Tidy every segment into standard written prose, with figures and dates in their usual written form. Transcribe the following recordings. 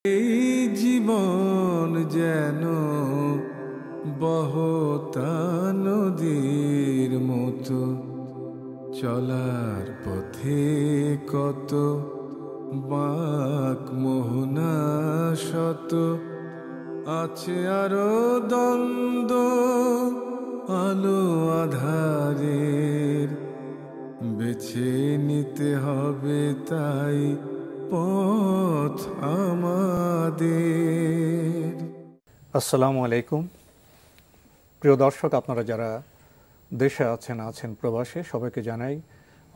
এই জীবন যেন বহতা নদীর মতো, চলার পথে কত বাঁক মোহনা শত, আছে আরো দ্বন্দ্ব আলো আধারের, বেছে নিতে হবে তাই পথ আমাদের। আসসালামু আলাইকুম প্রিয় দর্শক, আপনারা যারা দেশে আছেন প্রবাসে, সবাইকে জানাই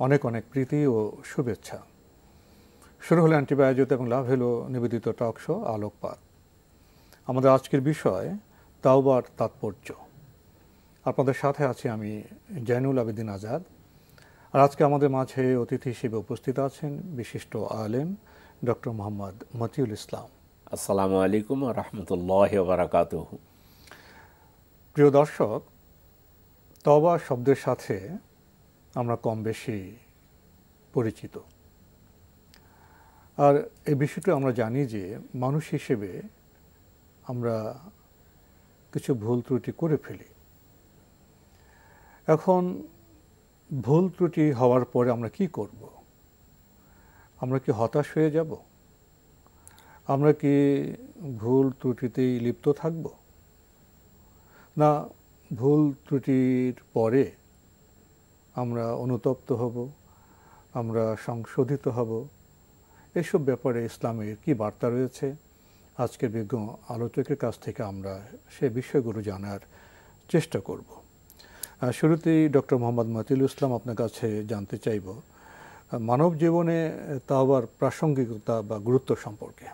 অনেক অনেক প্রীতি ও শুভেচ্ছা। শুরু হলো অ্যান্টিবায়োটিক এবং লাভ হলো নিবেদিত টক শো আলোকপাত। আমাদের আজকের বিষয় তাওবার তাৎপর্য। আপনাদের সাথে আছি আমি জয়নুল আবেদিন আজাদ। আর আজকে আমাদের মাঝে অতিথি হিসেবে উপস্থিত আছেন বিশিষ্ট আলেম ডক্টর মোহাম্মদ মতিউল ইসলাম। আসসালামু আলাইকুম ওয়া রাহমাতুল্লাহি ওয়া বারাকাতুহু। প্রিয় দর্শক, তওবা শব্দের সাথে আমরা কম বেশি পরিচিত, আর এই বিষয়টা আমরা জানি যে মানুষ হিসেবে আমরা কিছু ভুল ত্রুটি করে ফেলি। এখন ভুল ত্রুটি হওয়ার পরে আমরা কি করব? আমরা কি হতাশ হয়ে যাব? আমরা কি ভুল ত্রুটিতেই লিপ্ত থাকব? না ভুল ত্রুটির পরে আমরা অনুতপ্ত হব, আমরা সংশোধিত হব? এসব ব্যাপারে ইসলামের কি বার্তা রয়েছে? আজকের বিজ্ঞ আলোচকের কাছ থেকে আমরা সে বিষয়গুলো জানার চেষ্টা করব। শুরুতেই ডক্টর মোহাম্মদ মতিউল ইসলাম, আপনার কাছে জানতে চাইব মানব জীবনে তাওবার প্রাসঙ্গিকতা বা গুরুত্ব সম্পর্কে।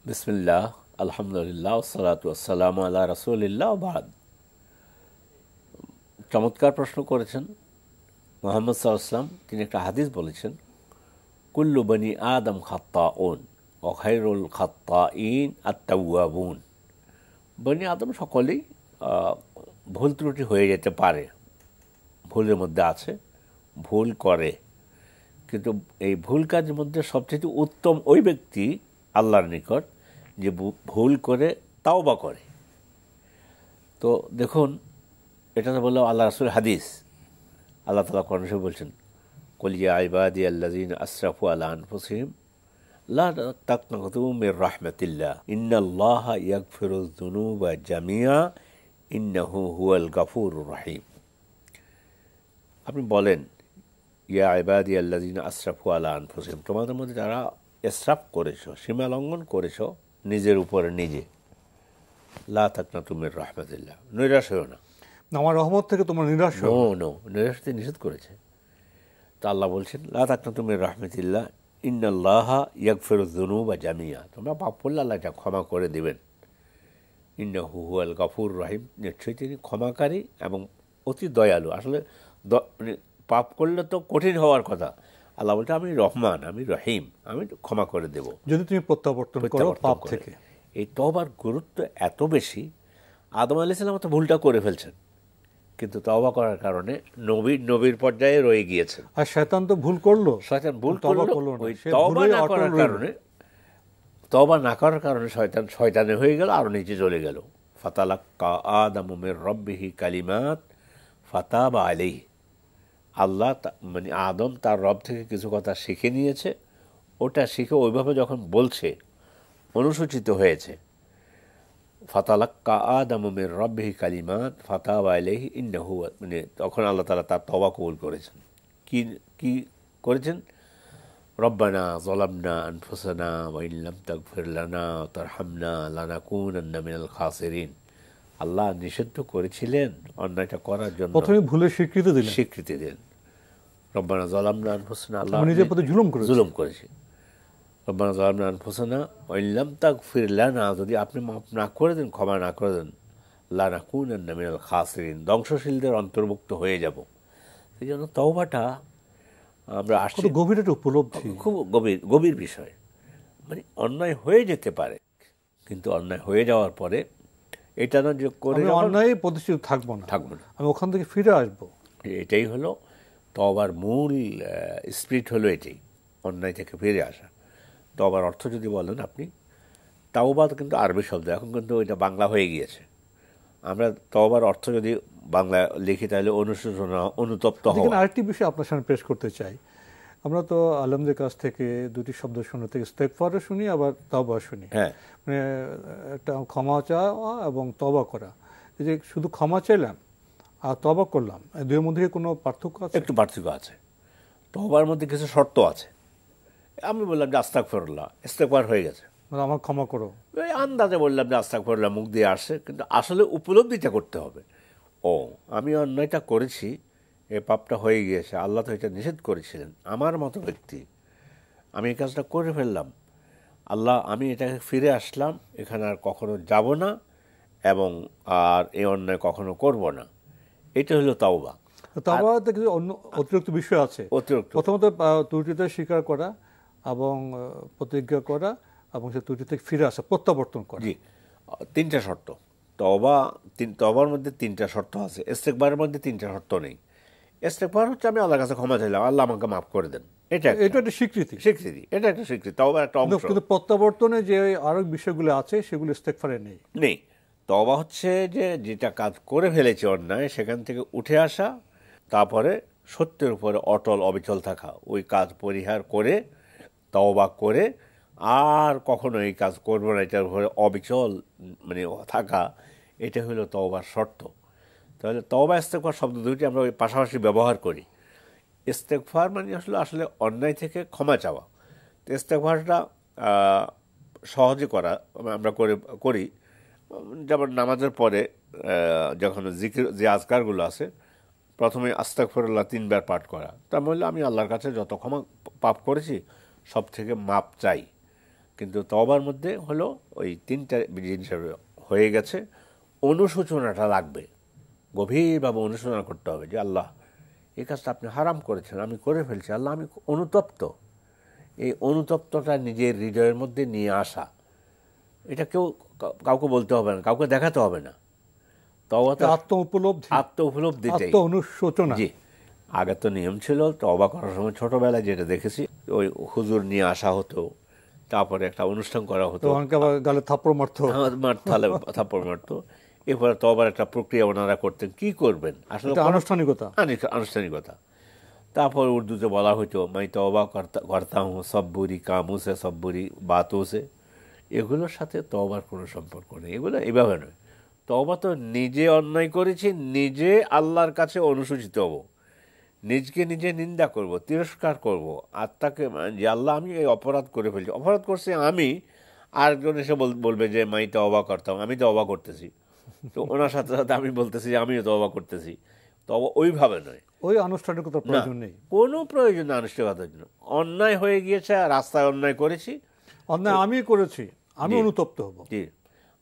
বিসমিল্লাহ, আলহামদুলিল্লাহ, ওয়াসসালাতু ওয়াসসালামু আলা রাসূলিল্লাহ, বাদ। চমৎকার প্রশ্ন করেছেন মুহাম্মদ সাল্লাল্লাহু আলাইহি ওয়াসাল্লাম। তিনি একটা হাদিস বলেছেন, কুল্লু বনি আদম খাত্তাউন ওয়া খায়রুল খাত্তাইন আত-তাওয়াবুন। বনি আদম সকলেই ভুল ত্রুটি হয়ে যেতে পারে, ভুলের মধ্যে আছে, ভুল করে, কিন্তু এই ভুল কাজের মধ্যে সবচেয়ে উত্তম ওই ব্যক্তি আল্লাহর নিকট যে ভুল করে তাওবা করে। তো দেখুন, এটা তো বললো আল্লাহ রাসূল হাদিস। আল্লাহ তাআলা কোরআনে বলছেন, কুল ইয়া ইবাদিয়াল্লাযিনা আসরাফু আলা আনফুসিহিম লা তাকনাতু মির রাহমাতিল্লাহ ইন্নাল্লাহা ইয়াগফিরুয যুনুবা জামিআ ইন্নাহু হুয়াল গাফুরুর রহিম। আপনি বলেন, ইয়া ইবাদিয়াল্লাযিনা আসরাফু আলা আনফুসিহিম, তোমাদের মধ্যে যারা ইসরাফ করেছো, সীমা লঙ্ঘন করেছো নিজের উপরে নিজে, লা তাকনাতু মির রাহমাতিল্লাহ, নিরাশ হও না, আমার রহমত থেকে তোমার নিরাশ হও নো, নিরাশ হতে নিষেধ করেছে। তো আল্লাহ বলছেন, লা তাকনাতু মির রাহমাতিল্লাহ ইন্নাল্লাহা ইয়াগফিরুয যুনুবা জামিআ, তোমরা পাপ করলে আল্লাহ এটা ক্ষমা করে দিবেন। ইন্নাহু হুয়াল গাফুর রহিম, নিশ্চয়ই তিনি ক্ষমাকারী এবং অতি দয়ালু। আসলে পাপ করলে তো কঠিন হওয়ার কথা, আল্লাহ বলতে আমি রহমান, আমি রহিম, আমি ক্ষমা করে দেব যদি তুমি প্রত্যাবর্তন করো পাপ থেকে। এই তওবার গুরুত্ব এত বেশি। আদম আলাইহিস সালাম তো ভুলটা করে ফেলছেন, কিন্তু তওবা করার কারণে নবীর পর্যায়ে রয়ে গিয়েছেন। আর শয়তান তো ভুল করলো, শয়তান ভুল করলো, ওই তওবা না করার কারণে শয়তানে হয়ে গেল, আরো নিচে চলে গেল। ফাতালাক্কা আদামু মির রাব্বিহি কালিমাত ফাতাবা আলাইহি। আল্লাহ মানে আদম তার রব থেকে কিছু কথা শিখে নিয়েছে, ওটা শিখে ওইভাবে যখন বলছে, অনুসূচিত হয়েছে। ফাতালাক্কা আদামু মির রাব্বিহি কালিমাত ফাতাবা আলাইহি ইন্নাহু, মানে তখন আল্লাহ তাআলা তার তওবা কবুল করেছেন। কি করেছেন? রব্বানা যালামনা আনফুসানা ওয়া ইন লাম তাগফির লানা ওয়া তারহামনা লানাকুনান্না মিনাল খাসিরিন। আল্লাহ নিষিদ্ধ করেছিলেন অন্যায়টা করার জন্য, প্রথমে ভুলের স্বীকৃতি দিলেন। রব্বানা যালামনা আনফুসানা, আল্লাহ নিজের প্রতি জুলুম করেছে। রব্বানা যালামনা আনফুসানা ওয়া ইন লাম তাগফির লানা, যদি আপনি মাফ না করে দেন, ক্ষমা না করে দেন, লানাকুনান্না মিনাল খাসিরিন, ধ্বংসশীলদের অন্তর্ভুক্ত হয়ে যাব। সেই জন্য তওবাটা আমরা আসলে গভীর একটা উপলব্ধি, খুব গভীর বিষয়। মানে অন্যায় হয়ে যেতে পারে, কিন্তু অন্যায় হয়ে যাওয়ার পরে এটা না যে করে অন্যায় প্রতিষ্ঠিত থাকবো না, আমি ওখান থেকে ফিরে আসবো। এটাই হলো তওবার মূল স্পিরিট, হলো এটাই, অন্যায় থেকে ফিরে আসা। তওবার অর্থ যদি বলেন আপনি, তাওবা কিন্তু আরবি শব্দ, এখন কিন্তু এটা বাংলা হয়ে গিয়েছে। আমরা তওবার অর্থ যদি বাংলা লিখি তাহলে অনুশোচনা, অনুতপ্ত হওয়া। আরেকটি বিষয় আপনার সামনে পেশ করতে চাই। আমরা তো আলেমদের কাছ থেকে দুটি শব্দ শুনে থেকে ইস্তেগফারও শুনি, আবার তওবা শুনি। হ্যাঁ, মানে একটা ক্ষমা চাওয়া এবং তওবা করা। এই যে শুধু ক্ষমা চাইলাম আর তওবা করলাম, এই দুইয়ের মধ্যে কোনো পার্থক্য আছে? একটু পার্থক্য আছে। তওবার মধ্যে কিছু শর্ত আছে। আমি বললাম যে আস্তাগফিরুল্লাহ, ইস্তেগফার হয়ে গেছে, মানে আমার ক্ষমা করো, ওই আন্দাজে বললাম যে আস্তাগফিরুল্লাহ, মুখ দিয়ে আসে, কিন্তু আসলে উপলব্ধিটা করতে হবে। ও, আমি অন্যায়টা করেছি, এই পাপটা হয়ে গিয়েছে, আল্লাহ তো এটা নিষেধ করেছিলেন, আমার মতো ব্যক্তি আমি এই কাজটা করে ফেললাম, আল্লাহ আমি এটাকে ফিরে আসলাম, এখানে আর কখনো যাব না এবং আর এই অন্যায় কখনো করব না। এটা হলো তাওবা। তওবাতে কিছু অন্য অতিরিক্ত বিষয় আছে। অতিরিক্ত প্রথমত ত্রুটিতে স্বীকার করা এবং প্রতিজ্ঞা করা এবং সে ত্রুটি থেকে ফিরে আসা, প্রত্যাবর্তন করা। জি, তিনটা শর্ত। তওবার মধ্যে তিনটা শর্ত আছে, ইস্তেগফারের মধ্যে তিনটা শর্ত নেই। ইস্তেগফার হচ্ছে আমি আল্লাহর কাছে ক্ষমা চাইলাম, আল্লাহ আমাকে মাফ করে দেন, এটা একটা স্বীকৃতি, এটা একটা স্বীকৃতি, তওবার একটা অংশ। কিন্তু প্রত্যাবর্তনে যে আরো বিষয়গুলো আছে সেগুলো ইস্তেগফারে নেই। তওবা হচ্ছে যে যেটা কাজ করে ফেলেছে অন্যায়, সেখান থেকে উঠে আসা, তারপরে সত্যের উপরে অটল অবিচল থাকা, ওই কাজ পরিহার করে তওবা করে আর কখনো এই কাজ করবো না, এটার উপরে অবিচল মানে থাকা, এটা হলো তওবার শর্ত। তাহলে তওবা ইস্তেগফার শব্দ দুটি আমরা ওই পাশাপাশি ব্যবহার করি। ইস্তেগফার মানে আসলে অন্যায় থেকে ক্ষমা চাওয়া। তো ইস্তেগফারটা সহজে করা আমরা করি, যেমন নামাজের পরে যখন জিকির যে আজকারগুলো আছে, প্রথমে আস্তাগফিরুল্লাহ 3 বার পাঠ করা, তার মানে আমি আল্লাহর কাছে যত ক্ষমা পাপ করেছি সব থেকে মাপ চাই। কিন্তু তওবার মধ্যে হলো ওই 3টা জিনিস হয়ে গেছে, অনুশোচনাটা লাগবে, গভীরভাবে অনুশোচনা করতে হবে যে আল্লাহ এই কাজটা আপনি হারাম করেছেন, আমি করে ফেলছি, আল্লাহ আমি অনুতপ্ত। এই অনুতপ্তটা নিজের হৃদয়ের মধ্যে নিয়ে আসা, এটা কাউকে বলতে হবে না, কাউকে দেখাতে হবে না। তওবা আত্ম-উপলব্ধি, অনুশোচনা। জি, আগে তো নিয়ম ছিল তওবা করার সময়, ছোটবেলায় যেটা দেখেছি, ওই হুজুর নিয়ে আসা হতো, তারপরে একটা অনুষ্ঠান করা হতো, গালে থাপ্পড় মারতো, থাপ্পড় মারতো, এরপরে তওবার একটা প্রক্রিয়া ওনারা করতেন, কি করবেন আসলে আনুষ্ঠানিকতা। তারপর উর্দুতে বলা হতো মাই তওবা করতা হুঁ সব বুরি কামু সে সব বুরি বাতও সে। এগুলোর সাথে তওবার কোনো সম্পর্ক নেই, এগুলো এভাবে নয়। তওবা তো নিজে অন্যায় করেছি, নিজে আল্লাহর কাছে অনুসূচিত হব, নিজকে নিজে নিন্দা করব, তিরস্কার করব আত্মাকে, যে আল্লাহ আমি এই অপরাধ করে ফেলছি, অপরাধ করছি আমি, আরেকজন এসে বলবে যে মাই তওবা করতাম, আমি তওবা করতেছি, তো ওনার সাথে সাথে আমি বলতেছি যে আমিও তওবা করতেছি। তওবা ওইভাবে নয়, ওই আনুষ্ঠানিকতার প্রয়োজন নেই, কোনো প্রয়োজন নেই আনুষ্ঠানিকতার জন্য। অন্যায় হয়ে গিয়েছে, রাস্তায় অন্যায় করেছি, অন্যায় আমি করেছি, আমি অনুতপ্ত হব, জি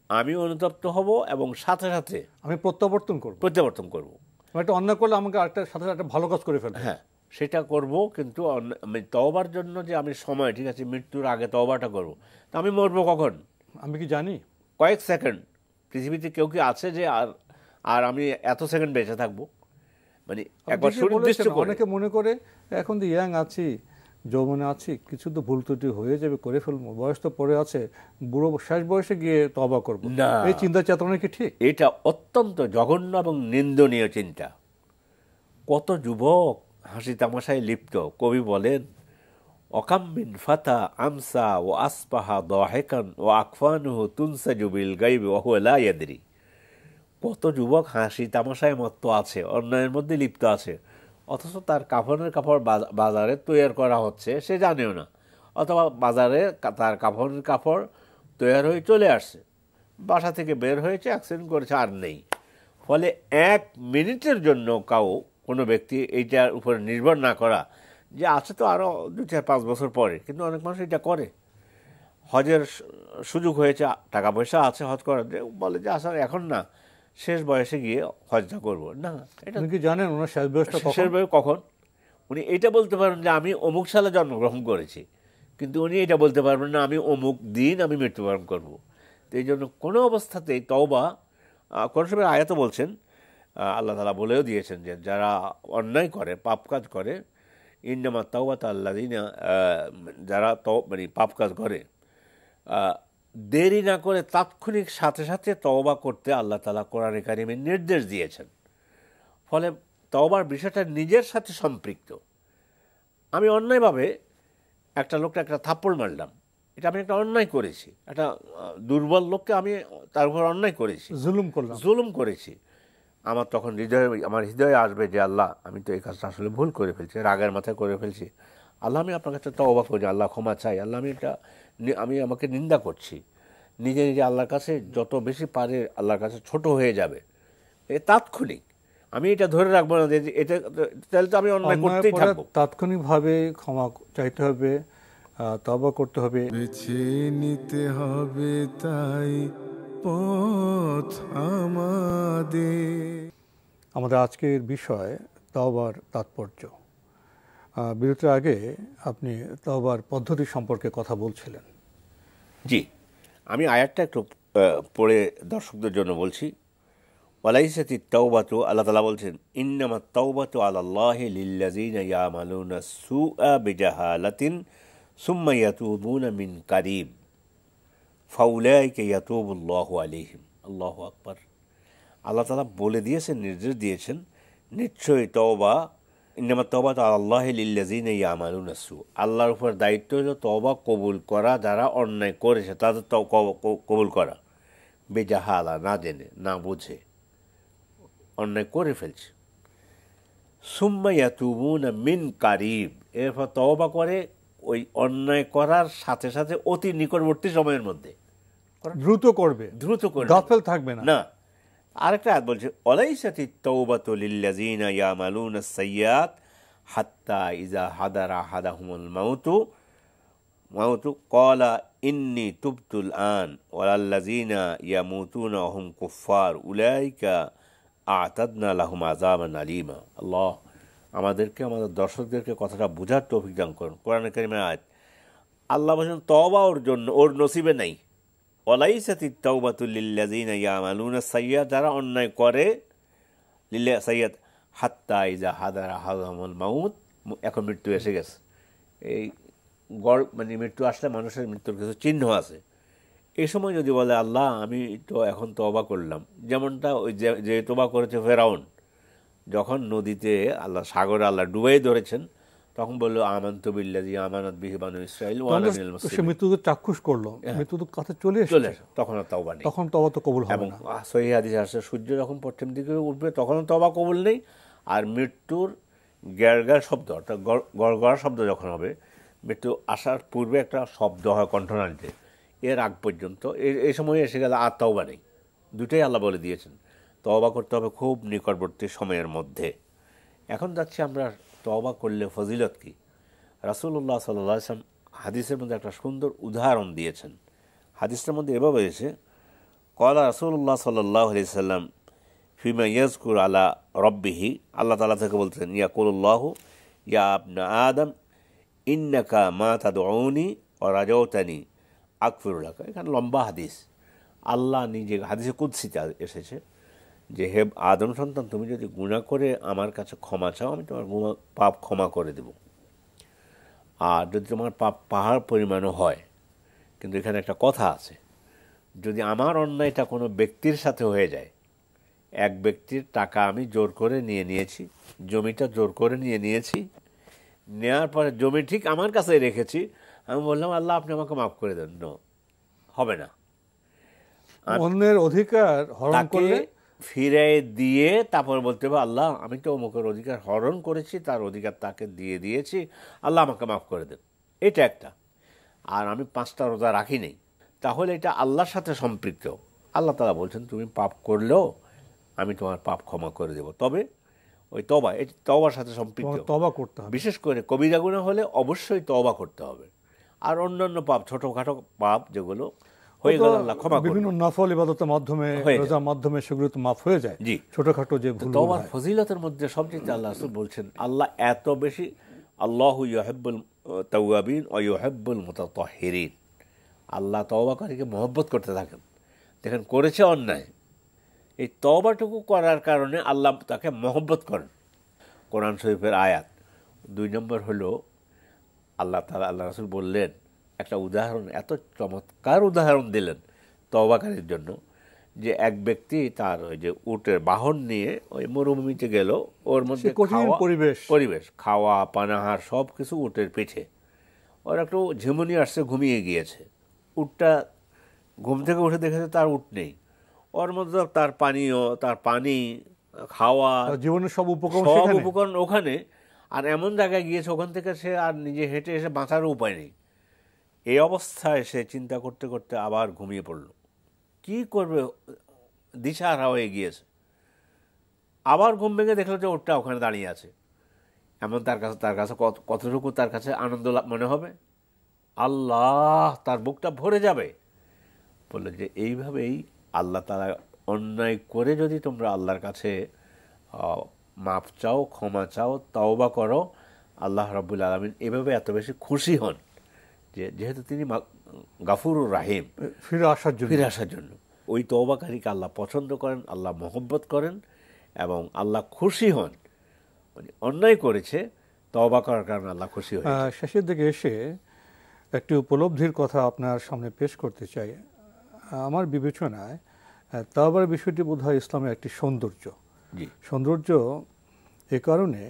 আমি অনুতপ্ত হব এবং সাথে সাথে আমি প্রত্যাবর্তন করব। একটা অন্যায় করলে আমাকে সাথে সাথে ভালো কাজ করে ফেলবে, হ্যাঁ সেটা করব। কিন্তু তওবার জন্য যে আমি সময়, ঠিক আছে মৃত্যুর আগে তওবাটা করব, তা আমি মরবো কখন আমি কি জানি? কয়েক সেকেন্ড। পৃথিবীতে কেউ কি আছে যে আর আমি এত সেকেন্ড বেঁচে থাকবো? মানে একবার সুনির্দিষ্ট করে, অনেকে মনে করে এখন তো ইয়াং আছি, যৌবনে আছি, কিছু তো ভুল ত্রুটি হয়ে যাবে, করে ফেলবো, বয়স তো পড়ে আছে, বুড়ো শেষ বয়সে গিয়ে তওবা করব, না, এই চিন্তা চেতনা কি ঠিক? এটা অত্যন্ত জঘন্য এবং নিন্দনীয় চিন্তা। কত যুবক হাসি তামাশায় লিপ্ত। কবি বলেন অকাম মিন ফাতা আমসা ও আসপাহা দাহিকান ও আকফানুহু তুনসাজু বিল গায়বি ওয়া হুয়া লা ইয়াদরি। কত যুবক হাসি তামাশায় মত্ত আছে, অন্যায়ের মধ্যে লিপ্ত আছে, অথচ তার কাফনের কাপড় বাজারে তৈরি করা হচ্ছে, সে জানেও না, অথবা বাজারে তার কাফনের কাপড় তৈরি হয়ে চলে আসছে, বাসা থেকে বের হয়েছে, অ্যাক্সিডেন্ট করেছে, আর নেই। ফলে 1 মিনিটের জন্য কোনো ব্যক্তি এইটার উপরে নির্ভর না করা যে আছে তো আরও 2-4-5 বছর পরে, কিন্তু অনেক মানুষ এটা করে। হজের সুযোগ হয়েছে, টাকা পয়সা আছে হজ করার, বলে যে আসলে এখন না, শেষ বয়সে গিয়ে হজটা করবো না। এটা কি জানেন ওনার শেষ বয়সটা কখন? উনি এটা বলতে পারবেন যে আমি অমুক সালে জন্মগ্রহণ করেছি, কিন্তু উনি এটা বলতে পারবেন না আমি অমুক দিন আমি মৃত্যুবরণ করব। তো এই জন্য কোনো অবস্থাতেই তওবা, কোন সময় আয়াতে বলছেন, আল্লাহ তাআলা বলেও দিয়েছেন যে যারা অন্যায় করে, পাপ কাজ করে, ইন্নামা তাওবাতু আল্লাযিনা, যারা মানে পাপ কাজ করে দেরি না করে তাৎক্ষণিক সাথে সাথে তওবা করতে আল্লাহ তাআলা কোরআনে কারিমে নির্দেশ দিয়েছেন। ফলে তওবার বিষয়টা নিজের সাথে সম্পৃক্ত। আমি অন্যায়ভাবে একটা লোকটা একটা থাপ্পড় মারলাম, এটা আমি একটা অন্যায় করেছি, একটা দুর্বল লোককে আমি তার উপর অন্যায় করেছি, জুলুম করেছি। আমার তখন আমার হৃদয়ে আসবে যে আল্লাহ, আমি তো এই কাজটা আসলে ভুল করে ফেলছি, রাগের মাথায় করে ফেলছি, আল্লাহ আমি আপনার কাছে তওবা করি, আল্লাহ ক্ষমা চাই, আল্লাহ আমি আমাকে নিন্দা করছি। নিজে নিজে আল্লাহর কাছে যত বেশি পারে আল্লাহর কাছে ছোট হয়ে যাবে, এ তাৎক্ষণিক। আমি এটা ধরে রাখবো না যে এটা, তাহলে তো আমি অন্যায় করতেই থাকবো। তাৎক্ষণিকভাবে ক্ষমা চাইতে হবে, তওবা করতে হবে, বেছে নিতে হবে তাই পথ আমাদের আজকের বিষয় তওবার তাৎপর্য। বিরতির আগে আপনি তওবার পদ্ধতি সম্পর্কে কথা বলছিলেন। জি, আমি আয়াতটা একটু পড়ে দর্শকদের জন্য বলছি। ওয়ালাইসাতিত তাওবাতু, আল্লাহ তাআলা বলছেন, ইন্নামাত তাওবাতু আলাল্লাহি লিল্লাযিনা ইয়ামালুনা সুআ বিজাহালাতিন সুম্মা ইয়াতুবুনা মিন কারিব ফাউলাইকা ইয়াতুবুল্লাহু আলাইহিম। আল্লাহু আকবার। আল্লাহ তাআলা বলে দিয়েছেন, নির্দেশ দিয়েছেন, নিশ্চয়ই তওবা, ইন্নামাত তাওবাতু আলাল্লাহি লিল্লাযিনা ইয়ামালুনা সু, আল্লাহর উপর দায়িত্ব হলো তওবা কবুল করা, যারা অন্যায় করেছে তাদের কবুল করা, বেজাহালা, না জেনে না বুঝে অন্যায় করে ফেলছে। সুম্মা ইয়াতুবুনা মিন কারিব, এরপর তওবা করে ওই অন্যায় করার সাথে সাথে অতি নিকটবর্তী সময়ের মধ্যে দ্রুত করবে, গাফেল থাকবে না। আরেকটা আয়াত বলছে, ওয়ালাইসাতিত তাওবাতু লিল্লাযিনা ইয়ামালুনা সাইয়্যাত হাত্তা ইযা হাদারা আহাদাহুমুল মাউতু ক্বালা ইন্নী তুবতুল আন ওয়ালাল্লাযিনা ইয়ামুতুনা ওয়া হুম কুফফার উলাইকা আ'তাদনা লাহুম আযাবান আলীমা। আল্লাহ আমাদেরকে, আমাদের দর্শকদেরকে কথাটা বোঝার তৌফিক দান করুন। কোরআনে কারিমের আয়াত, আল্লাহ বলেন তওবা ওর জন্য, ওর নসিবে নাই। ওয়ালাইসাতিত তাওবাতু লিল্লাযিনা ইয়ামালুনা সাইয়্যাত, যারা অন্যায় করে, সাইয়্যাত হাত্তা ইযা হাদারা আহাদাহুমুল মাউত, এখন মৃত্যু এসে গেছে। এই মানে মৃত্যু আসলে মানুষের মৃত্যুর কিছু চিহ্ন আছে। এই সময় যদি বলে আল্লাহ আমি তো এখন তওবা করলাম, যেমনটা ওই যে তওবা করেছে ফেরাউন, যখন নদীতে আল্লাহ, সাগরে আল্লাহ ডুবাই ধরেছেন, তখন বললো আমানতু বিল্লাযী আমানাত বিহি বানু ইসরাঈল ওয়া আনা মিনাল মুসলিমিন। সে মৃত্যু চাক্ষুষ করলো, মৃত্যু তো কাছে চলে এসেছে, তখন আর তওবা নেই, তখন তওবা তো কবুল হবে না। সহিহ হাদিসে আসছে, সূর্য যখন পশ্চিম দিকে উঠবে তখন তওবা কবুল নেই। আর মৃত্যুর গ্যারগার শব্দ, অর্থাৎ গড়গড়া শব্দ যখন হবে, মৃত্যু আসার পূর্বে একটা শব্দ হয় কণ্ঠনালীতে, এর আগ পর্যন্ত এই সময় এসে গেলে আর তওবা নেই। দুটোই আল্লাহ বলে দিয়েছেন, তওবা করতে হবে খুব নিকটবর্তী সময়ের মধ্যে। এখন যাচ্ছি আমরা তওবা করলে ফজিলত কি। রাসূলুল্লাহ সাল্লাল্লাহু আলাইহি ওয়াসাল্লাম হাদিসের মধ্যে একটা সুন্দর উদাহরণ দিয়েছেন। হাদিসটার মধ্যে এভাবে এসে, ক্বালা রাসূলুল্লাহ সাল্লাল্লাহু আলাইহি ওয়াসাল্লাম ফিমা ইয়াযকুর আলা রাব্বিহি, আল্লাহ তাআলা থেকে বলতেন, ইয়াকুলুল্লাহু ইয়া ইবনা আদম ইন্নাকা মা তাদউনি ওয়া রাজাউতানি আকফিরু লাকা। এখানে লম্বা হাদিস, আল্লাহ নিজে, হাদিসে কুদসিতে এসেছে যে হে আদম সন্তান, তুমি যদি গুনাহ করে আমার কাছে ক্ষমা চাও, আমি তোমার পাপ ক্ষমা করে দেব। আর যদি তোমার পাপ পাহাড় পরিমাণও হয়, কিন্তু এখানে একটা কথা আছে, যদি আমার অন্যায়টা কোনো ব্যক্তির সাথে হয়ে যায়, এক ব্যক্তির টাকা আমি জোর করে নিয়েছি, জমিটা জোর করে নিয়েছি, নেওয়ার পরে জমি ঠিক আমার কাছে রেখেছি, আমি বললাম আল্লাহ আপনি আমাকে মাফ করে দেন, হবে না। অন্যের অধিকার হরণ করলে ফিরে দিয়ে তারপর বলতে হবে আল্লাহ আমি তো অমুকের অধিকার হরণ করেছি, তার অধিকার তাকে দিয়ে দিয়েছি, আল্লাহ আমাকে মাফ করে দেন, এটা একটা। আর আমি 5টা রোজা রাখি নেই, তাহলে এটা আল্লাহর সাথে সম্পৃক্ত। আল্লাহ তাআলা বলছেন তুমি পাপ করলেও আমি তোমার পাপ ক্ষমা করে দেব, তবে ওই তওবা, এই তওবার সাথে সম্পৃক্ত, তওবা করতে হবে। বিশেষ করে কবিরা গুনাহ হলে অবশ্যই তওবা করতে হবে। আর অন্যান্য পাপ, ছোটখাটো পাপ যেগুলো হয়ে গেল আল্লাহ ক্ষমা করবেন, বিভিন্ন নফল ইবাদতের মাধ্যমে, রোজার মাধ্যমে সেগুলো তো মাফ হয়ে যায়। জি, ছোটখাটো যে ভুল। তওবার ফজিলতের মধ্যে সবচেয়ে আল্লাহ রাসূল বলছেন, আল্লাহ এত বেশি, আল্লাহু ইউহিব্বুল তাওয়াবিন ওয়া ইউহিব্বুল মুতাতাহহিরিন, আল্লাহ তওবাকারীকে মহব্বত করতে থাকেন। দেখেন করেছে অন্যায়, এই তওবাটুকু করার কারণে আল্লাহ তাকে মহব্বত করেন। কোরআন শরীফের আয়াত, 2 নম্বর হলো আল্লাহ তাআলা, আল্লাহ রাসূল বললেন একটা উদাহরণ, এত চমৎকার উদাহরণ দিলেন তওবাকারীর জন্য, যে এক ব্যক্তি তার ওই যে উটের বাহন নিয়ে ওই মরুভূমিতে গেল, ওর মধ্যে পরিবেশ খাওয়া পানাহার সব কিছু উটের পিঠে, ওর একটু ঝিমুনি আসছে, ঘুমিয়ে গিয়েছে। উটটা ঘুম থেকে উঠে দেখেছে তার উট নেই, ওর মধ্যে তার পানীয়, তার পানি, খাওয়া, জীবনের সব উপকরণ ওখানে, আর এমন জায়গায় গিয়েছে ওখান থেকে সে আর নিজে হেঁটে এসে বাঁচারও উপায় নেই। এই অবস্থায় সে চিন্তা করতে করতে আবার ঘুমিয়ে পড়ল। কি করবে, দিশাহারা হয়ে গিয়েছে। আবার ঘুম ভেঙে দেখলো যে ওটা ওখানে দাঁড়িয়ে আছে। এমন তার কাছে কতটুকু তার কাছে আনন্দ মনে হবে, আল্লাহ, তার বুকটা ভরে যাবে। বললো যে এইভাবেই আল্লাহ তাআলা অন্যায় করে যদি তোমরা আল্লাহর কাছে মাপ চাও, ক্ষমা চাও, তওবা করো, আল্লাহ রাব্বুল আলামিন এভাবে এত বেশি খুশি হন যেহেতু তিনি গাফুরুর রাহিম, ফিরে আসার জন্য। ওই তওবাকারীকে আল্লাহ পছন্দ করেন, আল্লাহ মহব্বত করেন এবং আল্লাহ খুশি হন। মানে অন্যায় করেছে, তওবা করার কারণে আল্লাহ খুশি হন। শেষের দিকে এসে একটি উপলব্ধির কথা আপনার সামনে পেশ করতে চাই। আমার বিবেচনায় তওবার বিষয়টি বোধহয় ইসলামের একটি সৌন্দর্য এ কারণে,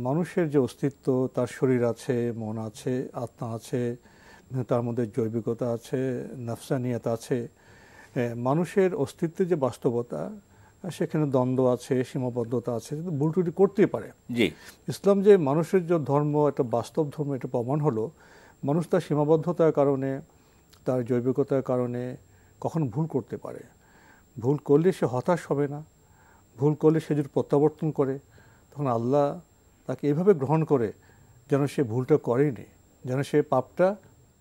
মানুষের যে অস্তিত্ব, তার শরীর আছে, মন আছে, আত্মা আছে, তার মধ্যে জৈবিকতা আছে, নফসানিয়াত আছে, মানুষের অস্তিত্বের যে বাস্তবতা, সেখানে দ্বন্দ্ব আছে, সীমাবদ্ধতা আছে, ভুল ত্রুটি করতেই পারে। ইসলাম যে মানুষের যে ধর্ম, একটা বাস্তব ধর্ম, এটা প্রমাণ হলো মানুষ তার সীমাবদ্ধতার কারণে, তার জৈবিকতার কারণে কখনো ভুল করতে পারে। ভুল করলে সে হতাশ হবে না, ভুল করলে সে যদি প্রত্যাবর্তন করে, তখন আল্লাহ তাকে এভাবে গ্রহণ করে যেন সে ভুলটা করেনি, যেন সে পাপটা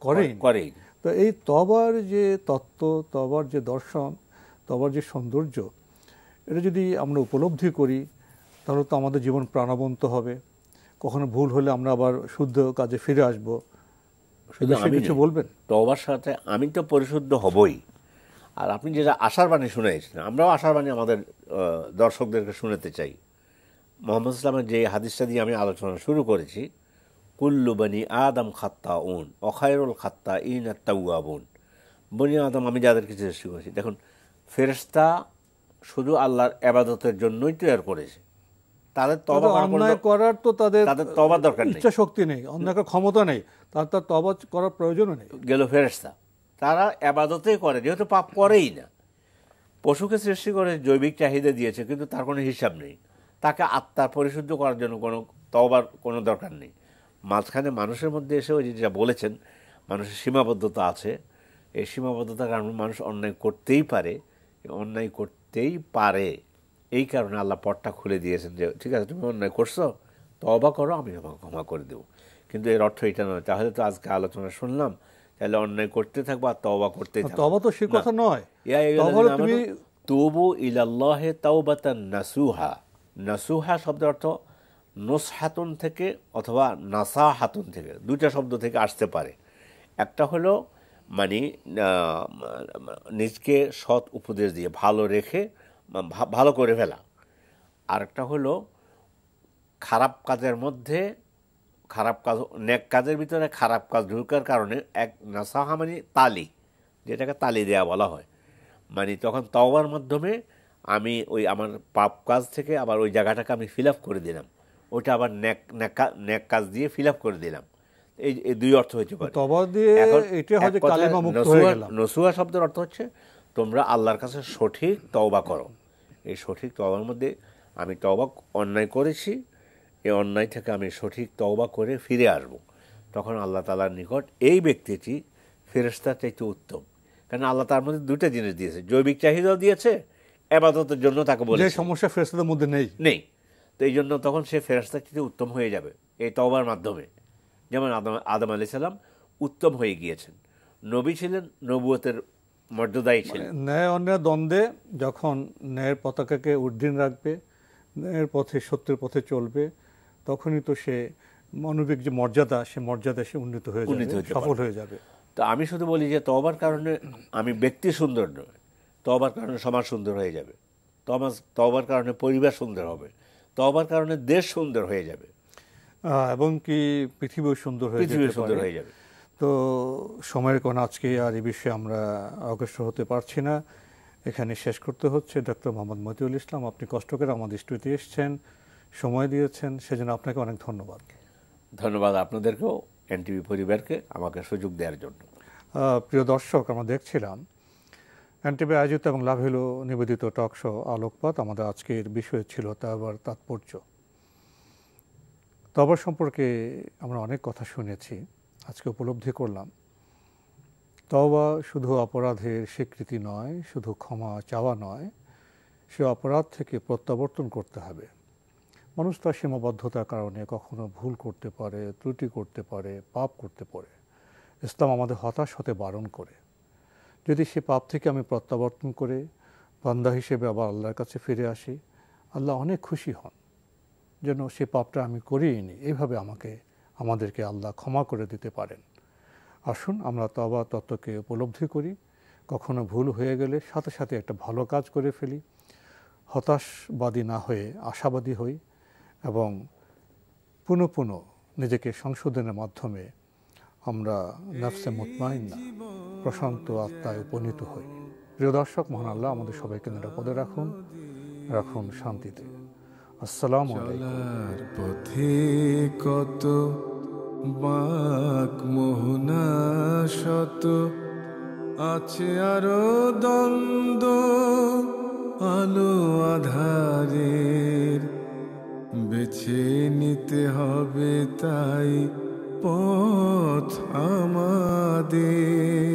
করেই। তো এই তওবার যে তত্ত্ব, তওবার যে দর্শন, তওবার যে সৌন্দর্য, এটা যদি আমরা উপলব্ধি করি তাহলে তো আমাদের জীবন প্রাণবন্ত হবে। কখনো ভুল হলে আমরা আবার শুদ্ধ কাজে ফিরে আসবো। কিছু বলবেন? তওবার সাথে আমি তো পরিশুদ্ধ হবই। আর আপনি যেটা আশার বাণী শুনেছেন, আমরাও আশার বাণী আমাদের দর্শকদেরকে শুনাতে চাই। মুহাম্মদ ইসলামের যে হাদিসটা দিয়ে আমি আলোচনা শুরু করেছি, কুল্লু বনি আদম খাত্তাউন ওয়া খায়রুল খাত্তাইন আত-তাওয়াবুন। বনি আদম, আমি যাদেরকে সৃষ্টি করেছি, দেখুন ফেরেশতা শুধু আল্লাহর ইবাদতের জন্যই তৈরি করেছে। তাদের তওবা করার তো তাদের তওবার দরকার নেই, ইচ্ছা শক্তি নেই, অন্য ক্ষমতা নেই, তার তওবা করার প্রয়োজনও নেই। গেল ফেরেশতা, তারা ইবাদতই করে, যেহেতু পাপ করেই না। পশুকে সৃষ্টি করে জৈবিক চাহিদা দিয়েছে, কিন্তু তার কোনো হিসাব নেই। তাকে আত্মার পরিশুদ্ধ করার জন্য কোনো তওবার কোনো দরকার নেই। মাঝখানে মানুষের মধ্যে এসে ওই যেটা বলেছেন, মানুষের সীমাবদ্ধতা আছে। এই সীমাবদ্ধতার কারণে মানুষ অন্যায় করতেই পারে। এই কারণে আল্লাহ পথটা খুলে দিয়েছেন যে ঠিক আছে, তুমি অন্যায় করছো, তওবা করো, আমি তোমাকে ক্ষমা করে দেবো। কিন্তু এর অর্থ এটা নয় তাহলে তো আজকে আলোচনা শুনলাম তাহলে অন্যায় করতে থাকবো আর তওবা করতেই থাকবো। তওবা তো সে কথা নয়। তুবু ইলাল্লাহি তাওবাতান নাসুহা। নাসুহা শব্দের অর্থ নুসহাতুন থেকে অথবা নাসাহাতুন থেকে, দুইটা শব্দ থেকে আসতে পারে। একটা হলো মানে নিজকে সৎ উপদেশ দিয়ে ভালো রেখে ভালো করে ফেলা। আরেকটা হলো খারাপ কাজের মধ্যে খারাপ কাজ, নেক কাজের ভিতরে খারাপ কাজ ঢুকার কারণে এক নাসাহা মানে তালি, যেটাকে তালি দেয়া বলা হয়। মানে তখন তওবার মাধ্যমে আমি ওই আমার পাপ কাজ থেকে আবার ওই জায়গাটাকে আমি ফিল আপ করে দিলাম, ওইটা আবার নেক কাজ দিয়ে ফিল আপ করে দিলাম। এই দুই অর্থ হইতে পারে। নসুহা শব্দের অর্থ হচ্ছে তোমরা আল্লাহর কাছে সঠিক তওবা করো। এই সঠিক তওবার মধ্যে আমি অন্যায় করেছি, এই অন্যায় থেকে আমি সঠিক তওবা করে ফিরে আসব। তখন আল্লাহ তাআলার নিকট এই ব্যক্তিটি ফেরেশতার চাইতে উত্তম। কারণ আল্লাহ তার মধ্যে দুইটা জিনিস দিয়েছে, জৈবিক চাহিদাও দিয়েছে, ইবাদতের জন্য তাকে বলেছে, যে সমস্যা ফেরেশতাদের মধ্যে নেই। তো এই জন্য তখন সে ফেরেশতার চাইতে উত্তম হয়ে যাবে এই তওবার মাধ্যমে। যেমন আদম আলাইহিস সালাম উত্তম হয়ে গিয়েছেন, নবী ছিলেন, নবুয়তের মর্যাদাই ছিল। ন্যায় অন্যায় দ্বন্দ্বে যখন ন্যায়ের পতাকাকে উর্দিন রাখবে, ন্যায়ের পথে, সত্যের পথে চলবে, তখনই তো সে মানবিক যে মর্যাদা, সে মর্যাদা সে উন্নীত হয়ে যাবে, সফল হয়ে যাবে। তো আমি শুধু বলি যে তওবার কারণে আমি ব্যক্তি সুন্দর নয়, তওবার কারণে সমাজ সুন্দর হয়ে যাবে, তওবার কারণে পরিবার সুন্দর হবে, তওবার কারণে দেশ সুন্দর হয়ে যাবে। এবং কি পৃথিবীও সুন্দর হয়ে যাবে। তো সময়ের কোন আজকে আর এই বিষয়ে আমরা অগ্রসর হতে পারছি না, এখানে শেষ করতে হচ্ছে। ডক্টর মোহাম্মদ মতিউল ইসলাম, আপনি কষ্ট করে আমাদের স্টুডিওতে এসেছেন, সময় দিয়েছেন, সেজন্য আপনাকে অনেক ধন্যবাদ। ধন্যবাদ আপনাদেরকেও, এনটিভি পরিবারকে আমাকে সুযোগ দেওয়ার জন্য। প্রিয় দর্শক, আমরা দেখছিলাম এনটিভি আয়োজিত এবং লাভেল নিবেদিত টক শো আলোকপাত। আমাদের আজকের বিষয় ছিল তাওবার তাৎপর্য। তওবা সম্পর্কে আমরা অনেক কথা শুনেছি, আজকে উপলব্ধি করলাম তওবা শুধু অপরাধের স্বীকৃতি নয়, শুধু ক্ষমা চাওয়া নয়, সে অপরাধ থেকে প্রত্যাবর্তন করতে হবে। মানুষ তার সীমাবদ্ধতার কারণে কখনো ভুল করতে পারে, ত্রুটি করতে পারে, পাপ করতে পারে। ইসলাম আমাদের হতাশ হতে বারণ করে। যদি সে পাপ থেকে আমি প্রত্যাবর্তন করে বান্দা হিসেবে আবার আল্লাহর কাছে ফিরে আসি, আল্লাহ অনেক খুশি হন, যেন সে পাপটা আমি করিনি, এইভাবে আমাদেরকে আল্লাহ ক্ষমা করে দিতে পারেন। আসুন আমরা তওবা তত্ত্বকে উপলব্ধি করি, কখনো ভুল হয়ে গেলে সাথে সাথে একটা ভালো কাজ করে ফেলি, হতাশবাদী না হয়ে আশাবাদী হই এবং পুনঃ পুনঃ নিজেকে সংশোধনের মাধ্যমে আমরা নফসে মুতমাইন্না, প্রশান্ত আত্মায় উপনীত হই। প্রিয় দর্শক, মহান আল্লাহ আমাদের সবাইকে নিরাপদে রাখুন শান্তিতে। আসসালামু আলাইকুম। পথে কত বাক মোহনা শত, আছে আরো দ্বন্দ্ব আলো আধারের, বেছে নিতে হবে তাই পথ আমাদের।